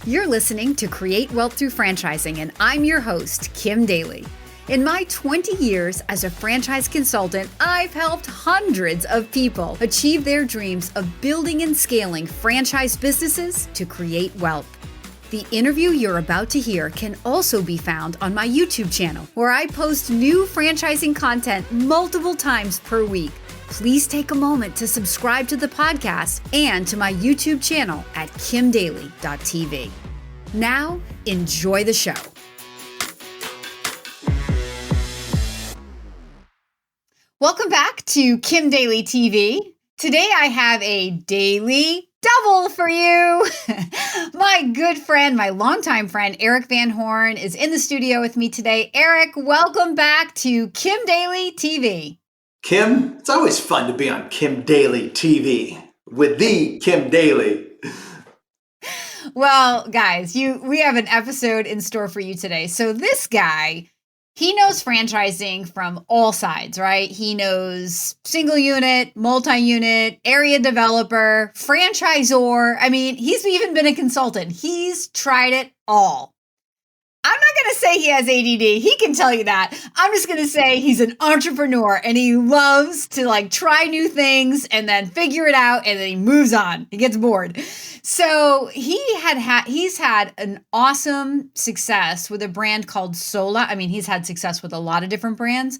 You're listening to Create Wealth Through Franchising, and I'm your host, Kim Daly. In my 20 years as a franchise consultant, I've helped hundreds of people achieve their dreams of building and scaling franchise businesses to create wealth. The interview you're about to hear can also be found on my YouTube channel, where I post new franchising content multiple times per week. Please take a moment to subscribe to the podcast and to my YouTube channel at kimdaly.tv. Now, enjoy the show. Welcome back to Kim Daly TV. Today I have a daily double for you. My good friend, my longtime friend, Erik Van Horn is in the studio with me today. Erik, welcome back to Kim Daly TV. Kim, it's always fun to be on Kim Daly TV with the Kim Daly. Well, guys, we have an episode in store for you today. So this guy, he knows franchising from all sides, right? He knows single unit, multi-unit, area developer, franchisor. I mean, he's even been a consultant. He's tried it all. I'm not going to say he has ADD. He can tell you that. I'm just going to say he's an entrepreneur and he loves to try new things and then figure it out and then he moves on. He gets bored. So he's had an awesome success with a brand called Sola. I mean, he's had success with a lot of different brands,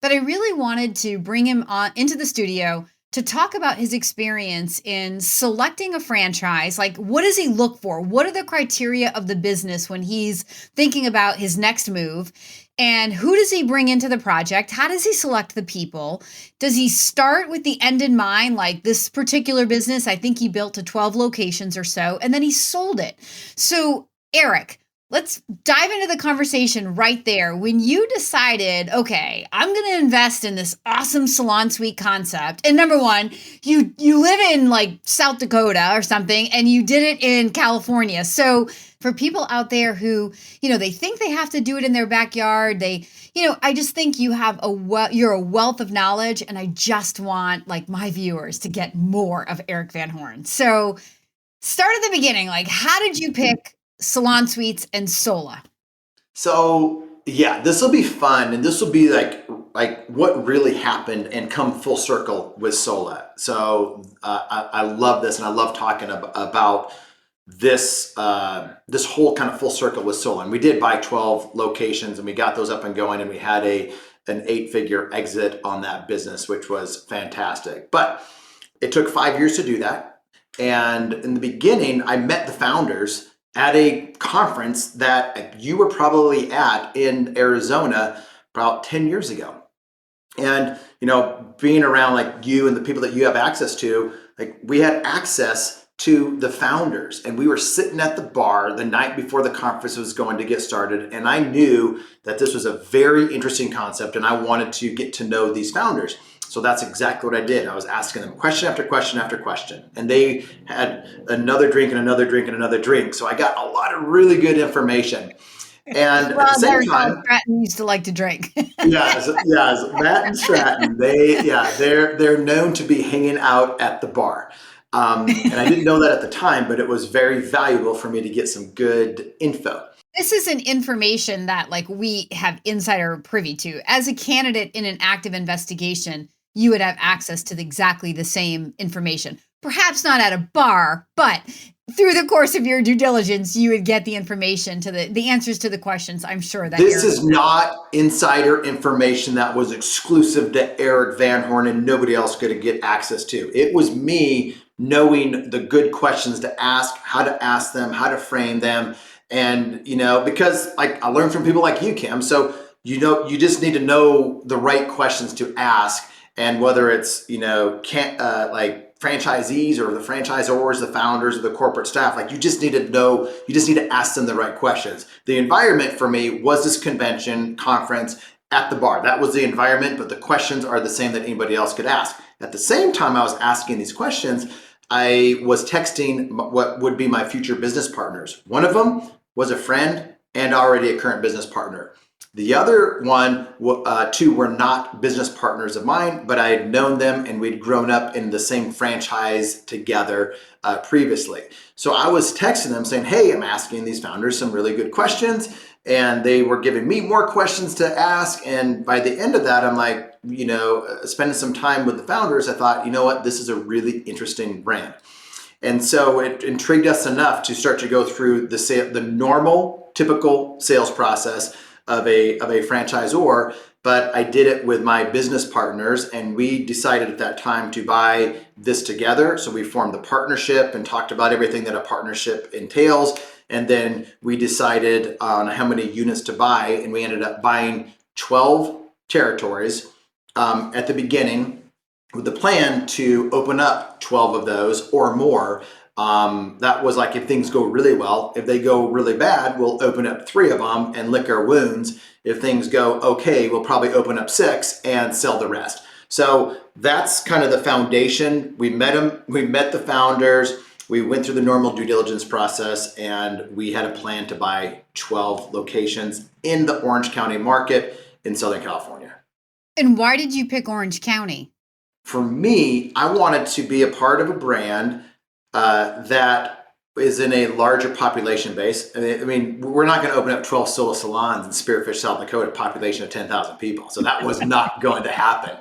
but I really wanted to bring him on into the studio to talk about his experience in selecting a franchise. Like, what does he look for? What are the criteria of the business when he's thinking about his next move? And who does he bring into the project? How does he select the people? Does he start with the end in mind? Like this particular business, I think he built to 12 locations or so, and then he sold it. So, Erik, let's dive into the conversation right there. When you decided, okay, I'm going to invest in this awesome salon suite concept. And number one, you live in South Dakota or something, and you did it in California. So for people out there who, they think they have to do it in their backyard, I just think you're a wealth of knowledge, and I just want my viewers to get more of Erik Van Horn. So start at the beginning. How did you pick Salon Suites and Sola? So yeah, this will be fun, and this will be like what really happened and come full circle with Sola. So I love this, and I love talking about this this whole kind of full circle with Sola. And we did buy 12 locations, and we got those up and going, and we had an 8-figure exit on that business, which was fantastic. But it took 5 years to do that. And in the beginning, I met the founders at a conference that you were probably at in Arizona about 10 years ago. And, being around you and the people that you have access to, we had access to the founders, and we were sitting at the bar the night before the conference was going to get started. And I knew that this was a very interesting concept, and I wanted to get to know these founders. So that's exactly what I did. I was asking them question after question after question. And they had another drink and another drink and another drink. So I got a lot of really good information. And at the same time, Stratton used to like to drink. yes, Matt and Stratton, they're known to be hanging out at the bar. And I didn't know that at the time, but it was very valuable for me to get some good info. This is an information that we have insider privy to. As a candidate in an active investigation, you would have access to exactly the same information. Perhaps not at a bar, but through the course of your due diligence, you would get the information to the answers to the questions. I'm sure that this is not insider information that was exclusive to Erik Van Horn and nobody else could get access to. It was me knowing the good questions to ask, how to ask them, how to frame them. And, because I learned from people like you, Kim. So, you just need to know the right questions to ask. And whether it's, franchisees or the franchisors, the founders, or the corporate staff, you just need to ask them the right questions. The environment for me was this convention conference at the bar. That was the environment, but the questions are the same that anybody else could ask. At the same time I was asking these questions, I was texting what would be my future business partners. One of them was a friend and already a current business partner. The other two were not business partners of mine, but I had known them and we'd grown up in the same franchise together previously. So I was texting them saying, hey, I'm asking these founders some really good questions. And they were giving me more questions to ask. And by the end of that, I'm like, spending some time with the founders, I thought, you know what, this is a really interesting brand. And so it intrigued us enough to start to go through the normal, typical sales process of a franchisor, but I did it with my business partners, and we decided at that time to buy this together. So we formed the partnership and talked about everything that a partnership entails. And then we decided on how many units to buy, and we ended up buying 12 territories at the beginning with the plan to open up 12 of those or more. That was like if things go really well. If they go really bad, we'll open up 3 of them and lick our wounds. If things go okay, we'll probably open up 6 and sell the rest. So that's kind of the foundation. We met the founders. We went through the normal due diligence process, and we had a plan to buy 12 locations in the Orange County market in Southern California. And why did you pick Orange County? For me, I wanted to be a part of a brand that is in a larger population base. I mean, we're not going to open up 12 Sola Salons in Spearfish, South Dakota, population of 10,000 people. So that was not going to happen.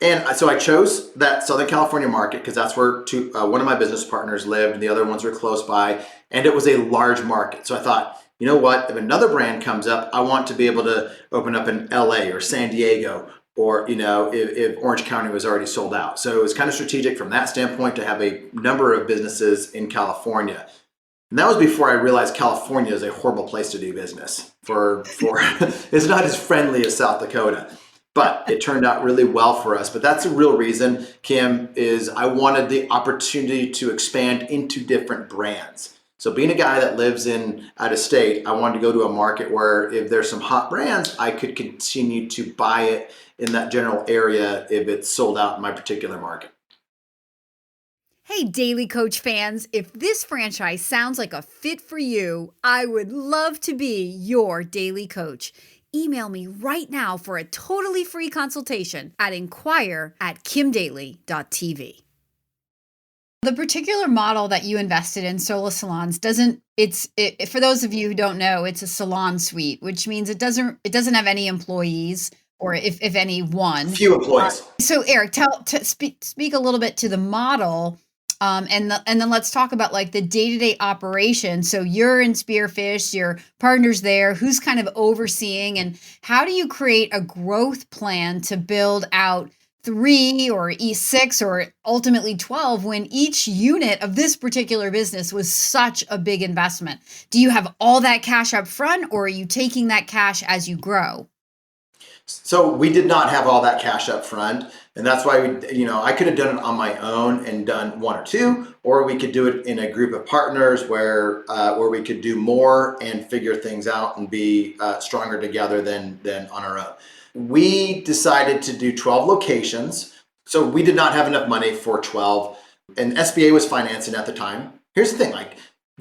And so I chose that Southern California market because that's where one of my business partners lived, and the other ones were close by, and it was a large market. So I thought, you know what, if another brand comes up, I want to be able to open up in LA or San Diego, or if Orange County was already sold out. So it was kind of strategic from that standpoint to have a number of businesses in California. And that was before I realized California is a horrible place to do business. For it's not as friendly as South Dakota. But it turned out really well for us. But that's the real reason, Kim, is I wanted the opportunity to expand into different brands. So being a guy that lives out of state, I wanted to go to a market where if there's some hot brands, I could continue to buy it in that general area if it's sold out in my particular market. Hey, Daly Coach fans, if this franchise sounds like a fit for you, I would love to be your Daly Coach. Email me right now for a totally free consultation at inquire@kimdaly.tv. The particular model that you invested in, Sola Salons, for those of you who don't know, it's a salon suite, which means it doesn't have any employees, or if any, one. Few employees. So Erik, speak a little bit to the model. And then let's talk about like the day-to-day operation. So you're in Spearfish, your partner's there, who's kind of overseeing, and how do you create a growth plan to build out 3 or 6 or ultimately 12 when each unit of this particular business was such a big investment? Do you have all that cash up front, or are you taking that cash as you grow? So we did not have all that cash up front, and that's why I could have done it on my own and done 1 or 2, or we could do it in a group of partners where we could do more and figure things out and be stronger together than on our own. We decided to do 12 locations, so we did not have enough money for 12, and SBA was financing at the time. Here's the thing,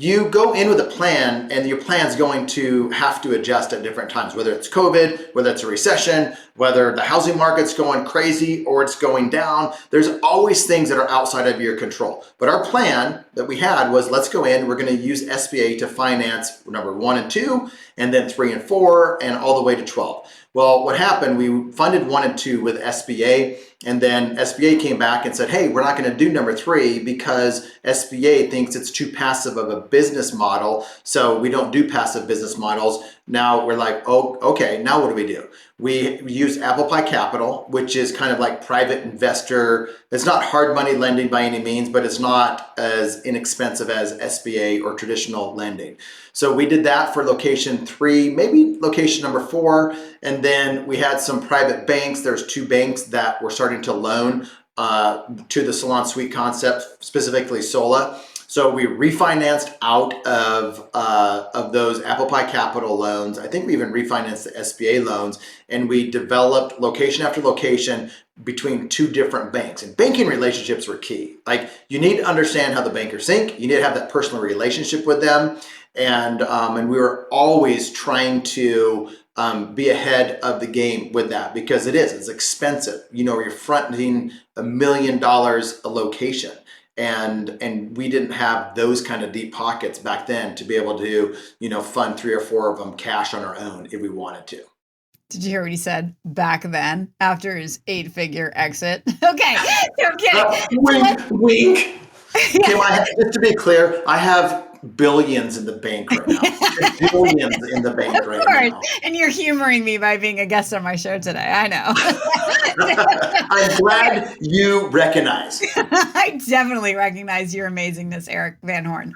you go in with a plan, and your plan's going to have to adjust at different times, whether it's COVID, whether it's a recession, whether the housing market's going crazy or it's going down. There's always things that are outside of your control. But our plan that we had was, let's go in, we're going to use SBA to finance number 1 and 2, and then 3 and 4, and all the way to 12. Well, what happened, we funded 1 and 2 with SBA, and then SBA came back and said, hey, we're not going to do number 3 because SBA thinks it's too passive of a business model, so we don't do passive business models. Now we're like, oh, okay, now what do? We use Apple Pie Capital, which is kind of like private investor. It's not hard money lending by any means, but it's not as inexpensive as SBA or traditional lending. So we did that for location 3, maybe location number 4. And then we had some private banks. There's 2 banks that were starting to loan to the salon suite concept, specifically Sola. So we refinanced out of those Apple Pie Capital loans. I think we even refinanced the SBA loans, and we developed location after location between 2 different banks. And banking relationships were key. You need to understand how the bankers think. You need to have that personal relationship with them. And we were always trying to be ahead of the game with that, because it's expensive. You're fronting $1 million a location. And we didn't have those kind of deep pockets back then to be able to, fund 3 or 4 of them cash on our own if we wanted to. Did you hear what he said back then after his 8-figure exit? Okay, no kidding. Wink, wink. Kim, just to be clear, I have billions in the bank right now. Billions in the bank right now. And you're humoring me by being a guest on my show today. I know. I'm glad you recognize. I definitely recognize your amazingness, Erik Van Horn.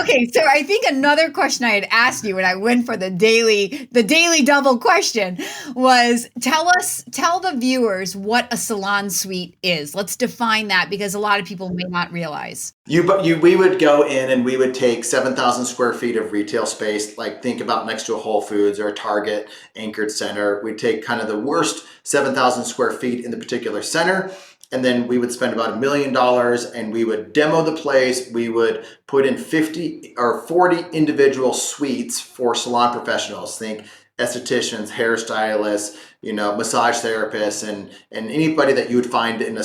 Okay, so I think another question I had asked you when I went for the daily double question was tell the viewers what a salon suite is. Let's define that, because a lot of people may not realize. We would go in and we would take 7,000 square feet of retail space, like think about next to a Whole Foods or a Target anchored center. We'd take kind of the worst 7,000 square feet in the particular center, and then we would spend about $1 million and we would demo the place. We would put in 50 or 40 individual suites for salon professionals. Think estheticians, hairstylists, massage therapists, and anybody that you would find in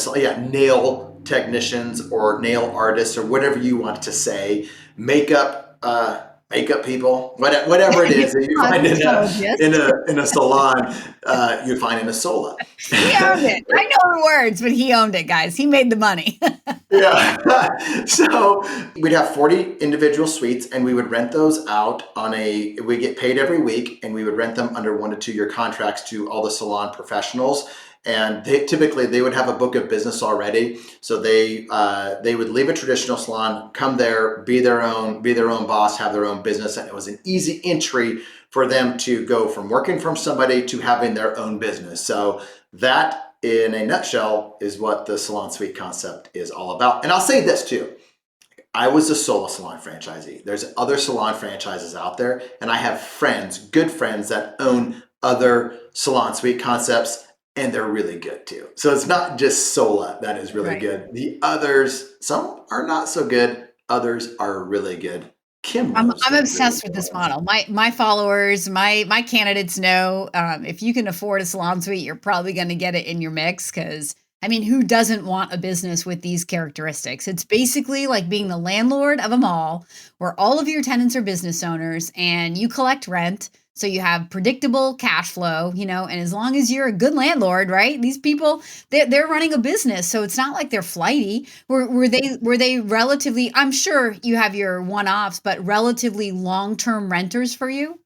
nail technicians or nail artists or whatever you want to say, makeup people, whatever it is that you find in a salon, you'd find in a Sola. He owned it. I know the words, but he owned it, guys. He made the money. Yeah. So we'd have 40 individual suites and we would rent those out we get paid every week, and we would rent them under 1 to 2 year contracts to all the salon professionals. And they would have a book of business already. So they would leave a traditional salon, come there, be their own boss, have their own business. And it was an easy entry for them to go from working from somebody to having their own business. So that, in a nutshell, is what the salon suite concept is all about. And I'll say this too. I was a Sola Salon franchisee. There's other salon franchises out there, and I have good friends that own other salon suite concepts, and they're really good too. So it's not just Sola that is really good. The others, some are not so good. Others are really good. Kim, I'm obsessed with this model. My followers, my candidates know if you can afford a salon suite, you're probably going to get it in your mix, because who doesn't want a business with these characteristics? It's basically like being the landlord of a mall where all of your tenants are business owners and you collect rent. So you have predictable cash flow, and as long as you're a good landlord, right? These people, they're running a business. So it's not like they're flighty. Were they relatively, I'm sure you have your one-offs, but relatively long-term renters for you?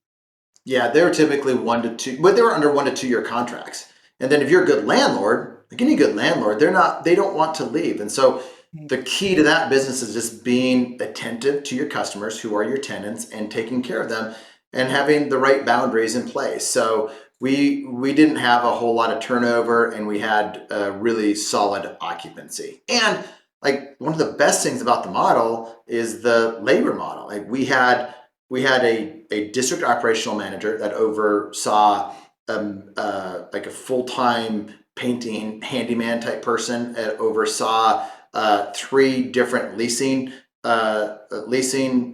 Yeah, they were typically 1 to 2, but they were under 1 to 2 year contracts. And then if you're a good landlord, like any good landlord, they don't want to leave. And so the key to that business is just being attentive to your customers, who are your tenants, and taking care of them and having the right boundaries in place. So we didn't have a whole lot of turnover, and we had a really solid occupancy. And like, one of the best things about the model is the labor model. Like we had a district operational manager that oversaw like a full-time painting handyman type person, oversaw 3 different leasing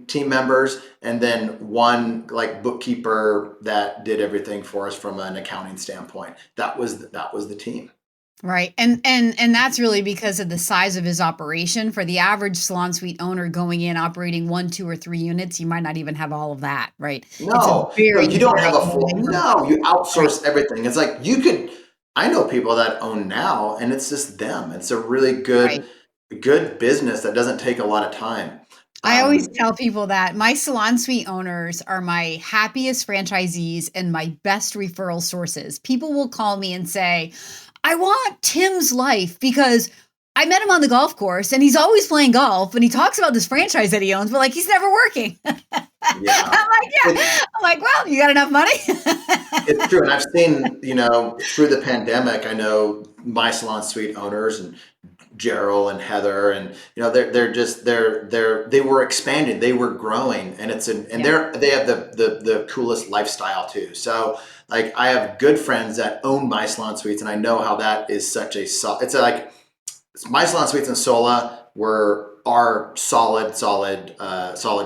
team members, and then 1 like bookkeeper that did everything for us from an accounting standpoint. That was the team. Right. And that's really because of the size of his operation. For the average salon suite owner going in, operating 1, 2, or 3 units, you might not even have all of that, right? No, you don't have a full, you outsource everything. It's like I know people that own now, and it's just them. It's a really good business that doesn't take a lot of time. I always tell people that my salon suite owners are my happiest franchisees and my best referral sources. People will call me and say, I want Tim's life because I met him on the golf course and he's always playing golf and he talks about this franchise that he owns, but like he's never working. Yeah. I'm like, well, you got enough money? It's true. And I've seen, through the pandemic, I know my salon suite owners, and Gerald and Heather, and they were expanding, they were growing, and they have the coolest lifestyle too. So like, I have good friends that own my salon suites, and I know how that is it's like My Salon Suites and Sola are solid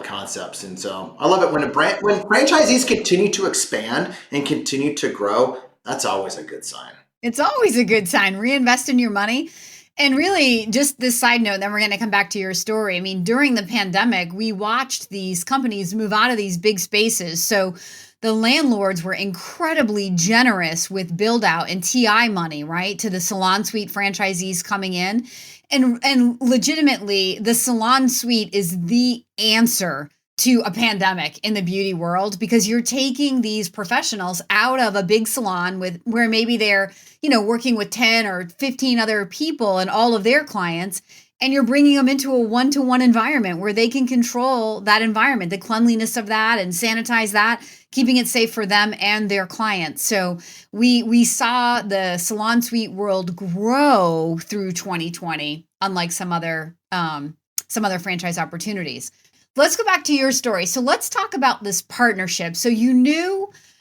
concepts, and so I love it when when franchisees continue to expand and continue to grow. That's always a good sign. It's always a good sign. Reinvest in your money. And really, just this side note, then we're going to come back to your story. I mean, during the pandemic, we watched these companies move out of these big spaces. So the landlords were incredibly generous with build out and TI money, right? To the salon suite franchisees coming in. And legitimately, the salon suite is the answer to a pandemic in the beauty world, because you're taking these professionals out of a big salon with where maybe they're, working with 10 or 15 other people and all of their clients, and you're bringing them into a one-to-one environment where they can control that environment, the cleanliness of that, and sanitize that, keeping it safe for them and their clients. So we saw the salon suite world grow through 2020, unlike some other franchise opportunities. Let's go back to your story. So let's talk about this partnership. So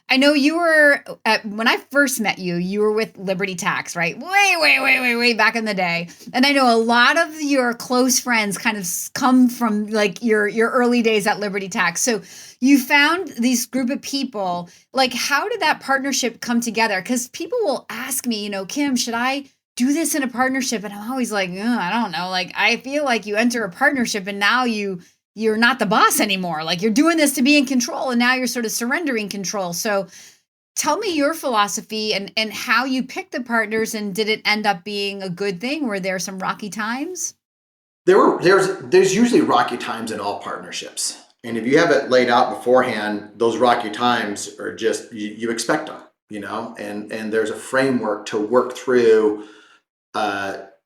I know you were, when I first met you, you were with Liberty Tax, right? Way back in the day. And I know a lot of your close friends kind of come from like your early days at Liberty Tax. So you found these group of people. Like, how did that partnership come together? Because people will ask me, Kim, should I do this in a partnership? And I'm always like, I don't know. Like, I feel like you enter a partnership and now you're not the boss anymore. Like, you're doing this to be in control, and now you're sort of surrendering control. So tell me your philosophy and how you picked the partners, and did it end up being a good thing? Were there some rocky times? There's usually rocky times in all partnerships. And if you have it laid out beforehand, those rocky times are just, you expect them, and there's a framework to work through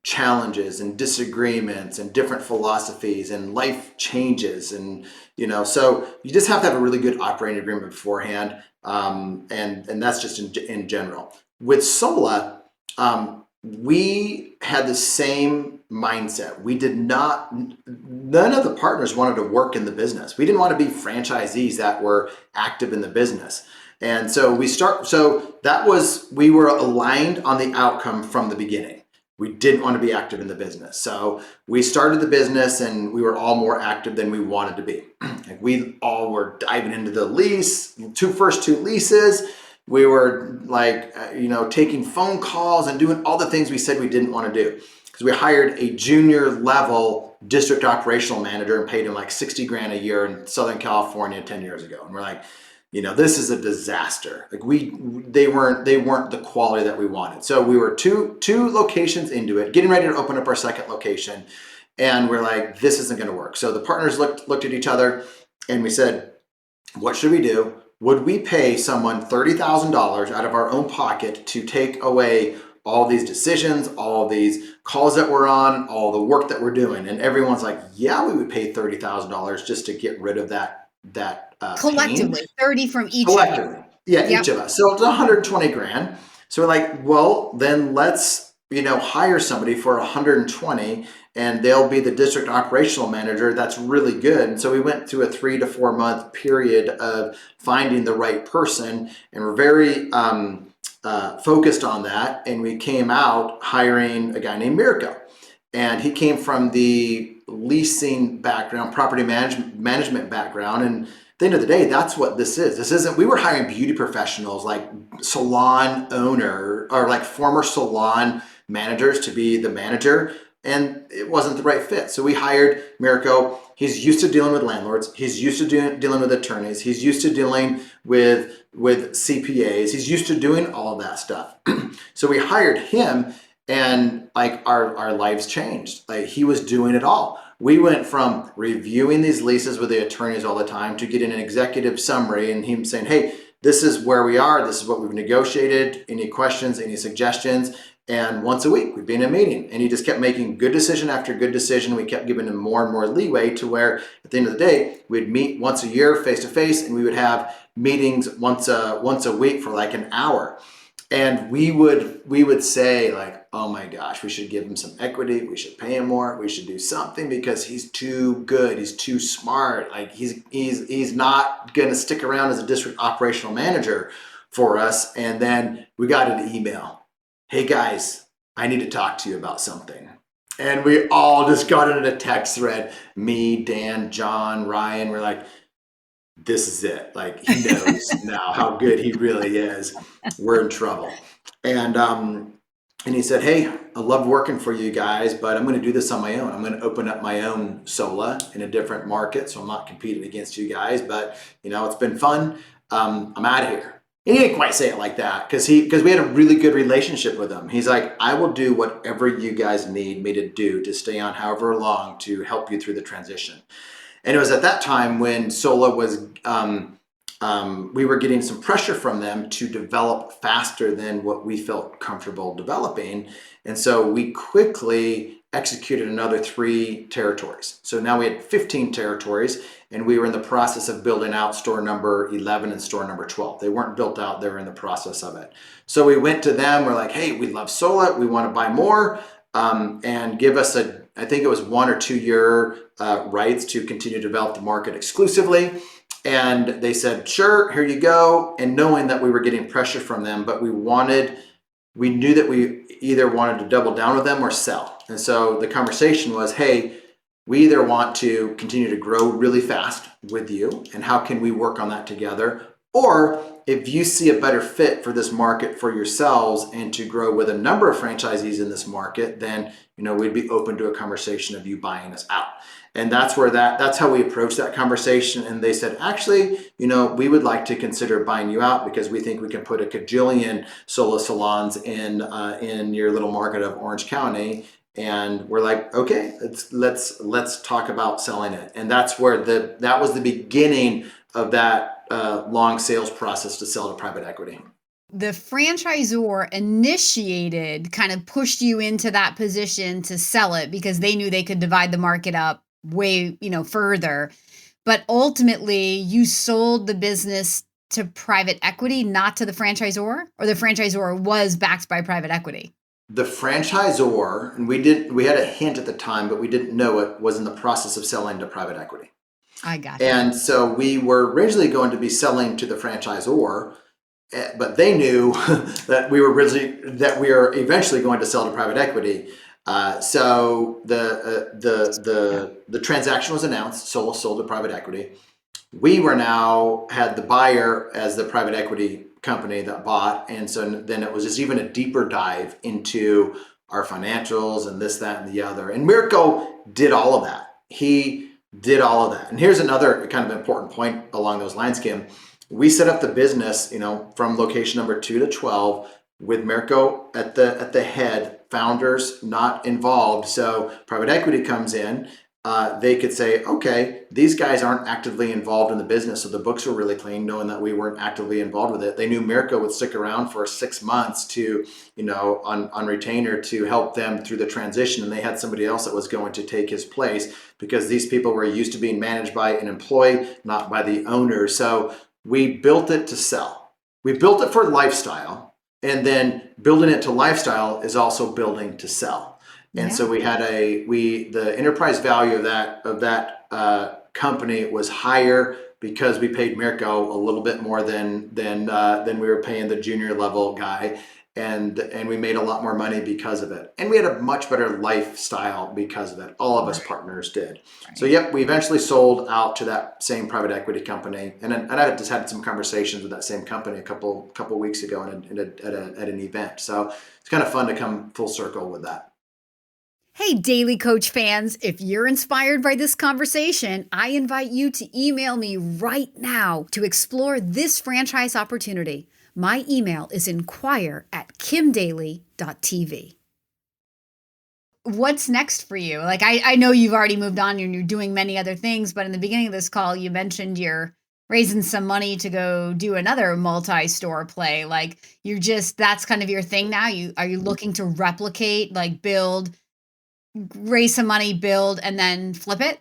challenges and disagreements and different philosophies and life changes, and so you just have to have a really good operating agreement beforehand, and that's just in general. With Sola, we had the same mindset. None of the partners wanted to work in the business. We didn't want to be franchisees that were active in the business. And so we were aligned on the outcome from the beginning. We didn't want to be active in the business. So we started the business and we were all more active than we wanted to be. Like, we all were diving into the first two leases. We were like, taking phone calls and doing all the things we said we didn't want to do. Because we hired a junior level district operational manager and paid him like $60,000 a year in Southern California 10 years ago. And we're like, this is a disaster. Like, they weren't the quality that we wanted. So we were two locations into it, getting ready to open up our second location. And we're like, this isn't going to work. So the partners looked at each other and we said, what should we do? Would we pay someone $30,000 out of our own pocket to take away all these decisions, all these calls that we're on, all the work that we're doing? And everyone's like, yeah, we would pay $30,000 just to get rid of that Collectively, pain. 30 from each Collectively. of you. Yeah, Yep. each of us. So it's $120,000. So we're like, well, then let's, hire somebody for 120 and they'll be the district operational manager. That's really good. And so we went through a 3 to 4 month period of finding the right person, and we're very focused on that. And we came out hiring a guy named Mirko. And he came from the leasing background, property management background. And at the end of the day, that's what this is. We were hiring beauty professionals like salon owner or like former salon managers to be the manager. And it wasn't the right fit. So we hired Mirko. He's used to dealing with landlords. He's used to dealing with attorneys. He's used to dealing with CPAs. He's used to doing all of that stuff. So we hired him, and like our lives changed. Like, he was doing it all. We went from reviewing these leases with the attorneys all the time to getting an executive summary and him saying, hey, this is where we are. This is what we've negotiated. Any questions, any suggestions? And once a week, we'd be in a meeting, and he just kept making good decision after good decision. We kept giving him more and more leeway to where at the end of the day, we'd meet once a year face to face, and we would have meetings once a week for like an hour. And we would say like, oh my gosh, we should give him some equity. We should pay him more. We should do something because he's too good. He's too smart. Like, he's not going to stick around as a district operational manager for us. And then we got an email. Hey guys, I need to talk to you about something. And we all just got into a text thread. Me, Dan, John, Ryan, we're like, this is it. Like, he knows now how good he really is. We're in trouble. And he said, hey, I love working for you guys, but I'm going to do this on my own. I'm going to open up my own Sola in a different market. So I'm not competing against you guys, but it's been fun. I'm out of here. And he didn't quite say it like that because we had a really good relationship with him. He's like, I will do whatever you guys need me to do to stay on however long to help you through the transition. And it was at that time when Sola was, we were getting some pressure from them to develop faster than what we felt comfortable developing. And so we quickly executed another 3 territories. So now we had 15 territories, and we were in the process of building out store number 11 and store number 12. They weren't built out, they were in the process of it. So we went to them, we're like, hey, we love Sola, we want to buy more, and give us I think it was 1 or 2 year rights to continue to develop the market exclusively. And they said, sure, here you go. And knowing that we were getting pressure from them, but we knew that we either wanted to double down with them or sell. And so the conversation was, hey, we either want to continue to grow really fast with you, and how can we work on that together? Or if you see a better fit for this market for yourselves and to grow with a number of franchisees in this market, then we'd be open to a conversation of you buying us out. And that's how we approached that conversation. And they said, actually, we would like to consider buying you out because we think we can put a cajillion Sola salons in your little market of Orange County. And we're like, okay, let's talk about selling it. And that's where that was the beginning of that long sales process to sell to private equity. The franchisor initiated, kind of pushed you into that position to sell it because they knew they could divide the market up way, further. But ultimately, you sold the business to private equity, not to the franchisor, or the franchisor was backed by private equity? The franchisor, and we had a hint at the time, but we didn't know it, was in the process of selling to private equity. I got you. And so we were originally going to be selling to the franchisor, but they knew that we were eventually going to sell to private equity. So the transaction was announced. Sola sold to private equity. We had the buyer as the private equity company that bought, and so then it was just even a deeper dive into our financials and this, that, and the other. And Mirko did all of that. He did all of that. And here's another kind of important point along those lines, Kim. We set up the business, from location number 2 to 12 with Mirko at the head, founders not involved. So private equity comes in. They could say, okay, these guys aren't actively involved in the business. So the books were really clean, knowing that we weren't actively involved with it. They knew Mirko would stick around for 6 months to, on retainer to help them through the transition. And they had somebody else that was going to take his place because these people were used to being managed by an employee, not by the owner. So we built it to sell. We built it for lifestyle, and then building it to lifestyle is also building to sell. And so we had the enterprise value of that company was higher because we paid Mirko a little bit more than we were paying the junior level guy, and we made a lot more money because of it. And we had a much better lifestyle because of it. All of us partners did. Right. So we eventually sold out to that same private equity company, and I just had some conversations with that same company a couple weeks ago at an event. So it's kind of fun to come full circle with that. Hey, Daly Coach fans, if you're inspired by this conversation, I invite you to email me right now to explore this franchise opportunity. My email is inquire@kimdaly.tv. What's next for you? Like, I know you've already moved on and you're doing many other things, but in the beginning of this call, you mentioned you're raising some money to go do another multi-store play. Like, that's kind of your thing now. Are you looking to replicate, like build, raise some money, build, and then flip it?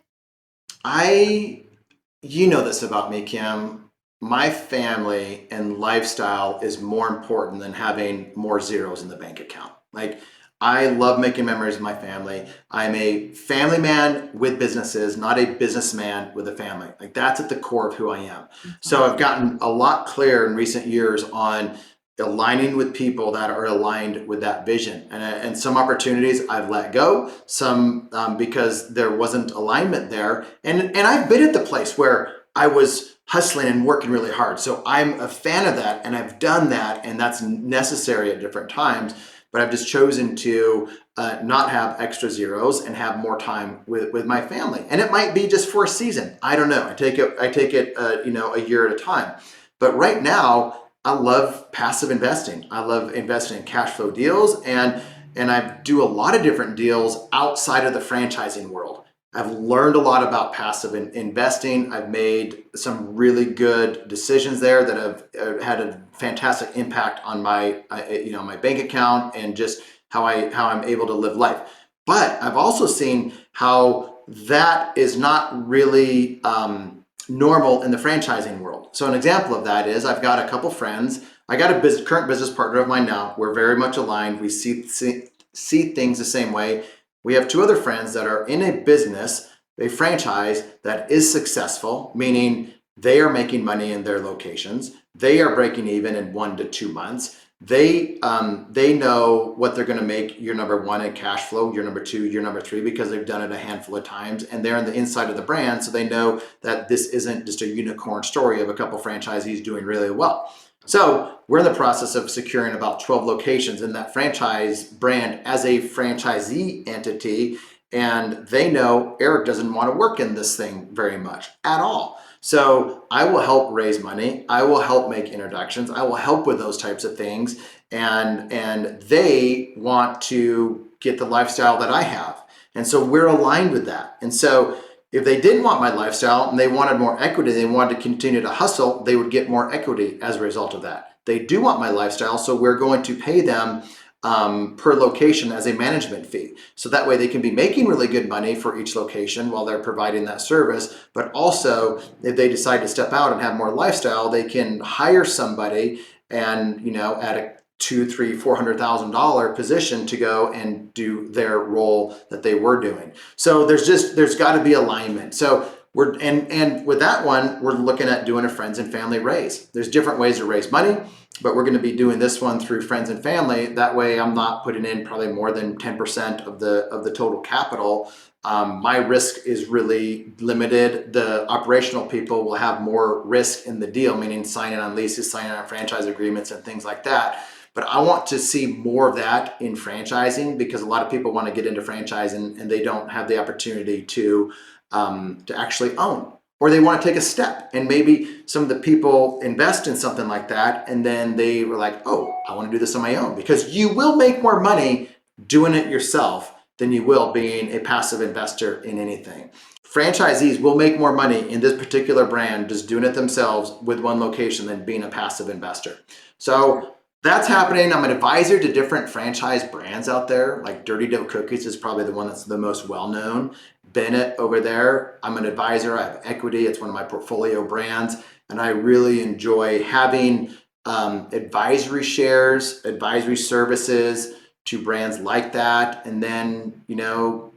You know this about me, Kim. My family and lifestyle is more important than having more zeros in the bank account. Like, I love making memories with my family. I'm a family man with businesses, not a businessman with a family. Like, that's at the core of who I am. Mm-hmm. So I've gotten a lot clearer in recent years on aligning with people that are aligned with that vision. And some opportunities I've let go, some because there wasn't alignment there. And I've been at the place where I was hustling and working really hard. So I'm a fan of that, and I've done that, and that's necessary at different times. But I've just chosen to not have extra zeros and have more time with my family. And it might be just for a season. I don't know. I take it a year at a time. But right now, I love passive investing. I love investing in cash flow deals, and I do a lot of different deals outside of the franchising world. I've learned a lot about passive investing. I've made some really good decisions there that have had a fantastic impact on my my bank account and just how I'm able to live life. But I've also seen how that is not really normal in the franchising world. So an example of that is I've got a couple friends. I got a current business partner of mine now. We're very much aligned. We see things the same way. We have two other friends that are in a business, a franchise that is successful, meaning they are making money in their locations. They are breaking even in 1 to 2 months. They know what they're going to make year number 1 in cash flow, year number 2, year number 3, because they've done it a handful of times, and they're on the inside of the brand, so they know that this isn't just a unicorn story of a couple franchisees doing really well. So we're in the process of securing about 12 locations in that franchise brand as a franchisee entity, and they know Erik doesn't want to work in this thing very much at all. So I will help raise money. I will help make introductions. I will help with those types of things. And they want to get the lifestyle that I have. And so we're aligned with that. And so if they didn't want my lifestyle and they wanted more equity, they wanted to continue to hustle, they would get more equity as a result of that. They do want my lifestyle, so we're going to pay them per location as a management fee. So that way they can be making really good money for each location while they're providing that service. But also, if they decide to step out and have more lifestyle, they can hire somebody and, at a $200,000, $300,000, $400,000 position to go and do their role that they were doing. So there's got to be alignment. So and with that one, we're looking at doing a friends and family raise. There's different ways to raise money, but we're going to be doing this one through friends and family. That way I'm not putting in probably more than 10% of the total capital. My risk is really limited. The operational people will have more risk in the deal, meaning signing on leases, signing on franchise agreements and things like that. But I want to see more of that in franchising, because a lot of people want to get into franchising and they don't have the opportunity to actually own, or they want to take a step, and maybe some of the people invest in something like that and then they were like, oh, I want to do this on my own, because you will make more money doing it yourself than you will being a passive investor in anything. Franchisees will make more money in this particular brand just doing it themselves with one location than being a passive investor. So that's happening. I'm an advisor to different franchise brands out there, like Dirty Dough Cookies is probably the one that's the most well-known. Bennett over there, I'm an advisor. I have equity. It's one of my portfolio brands, and I really enjoy having advisory shares, advisory services to brands like that. And then,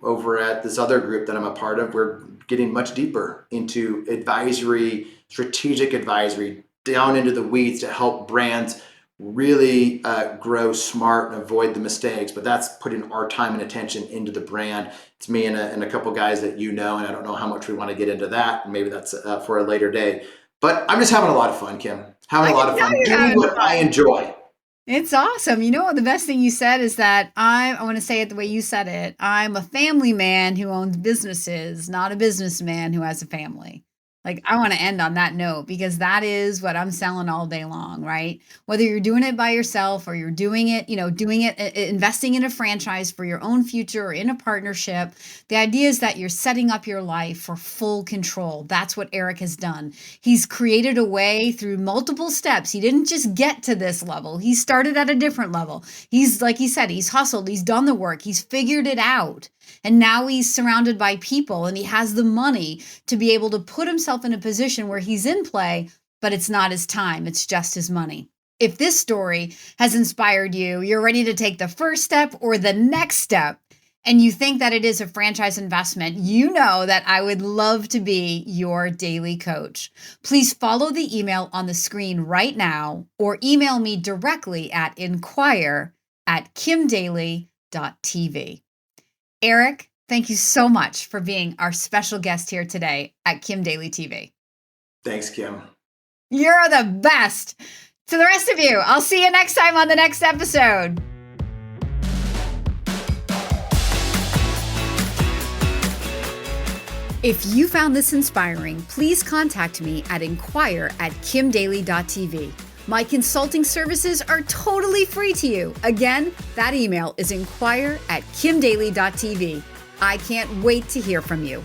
over at this other group that I'm a part of, we're getting much deeper into advisory, strategic advisory, down into the weeds to help brands really grow smart and avoid the mistakes. But that's putting our time and attention into the brand. It's me and a couple guys that and I don't know how much we want to get into that. Maybe that's for a later day. But I'm just having a lot of fun, Kim. Having a lot of fun doing what I enjoy. It's awesome. The best thing you said is that I want to say it the way you said it. I'm a family man who owns businesses, not a businessman who has a family. Like, I want to end on that note, because that is what I'm selling all day long, right? Whether you're doing it by yourself or you're doing it, investing in a franchise for your own future or in a partnership, the idea is that you're setting up your life for full control. That's what Erik has done. He's created a way through multiple steps. He didn't just get to this level. He started at a different level. He's, like he said, he's hustled, he's done the work, he's figured it out. And now he's surrounded by people and he has the money to be able to put himself in a position where he's in play, but it's not his time. It's just his money. If this story has inspired you, you're ready to take the first step or the next step and you think that it is a franchise investment, you know that I would love to be your daily coach. Please follow the email on the screen right now or email me directly at inquire@kimdaly.tv. Erik, thank you so much for being our special guest here today at Kim Daly TV. Thanks, Kim. You're the best. To the rest of you, I'll see you next time on the next episode. If you found this inspiring, please contact me at inquire@kimdaly.tv. My consulting services are totally free to you. Again, that email is inquire@kimdaly.tv. I can't wait to hear from you.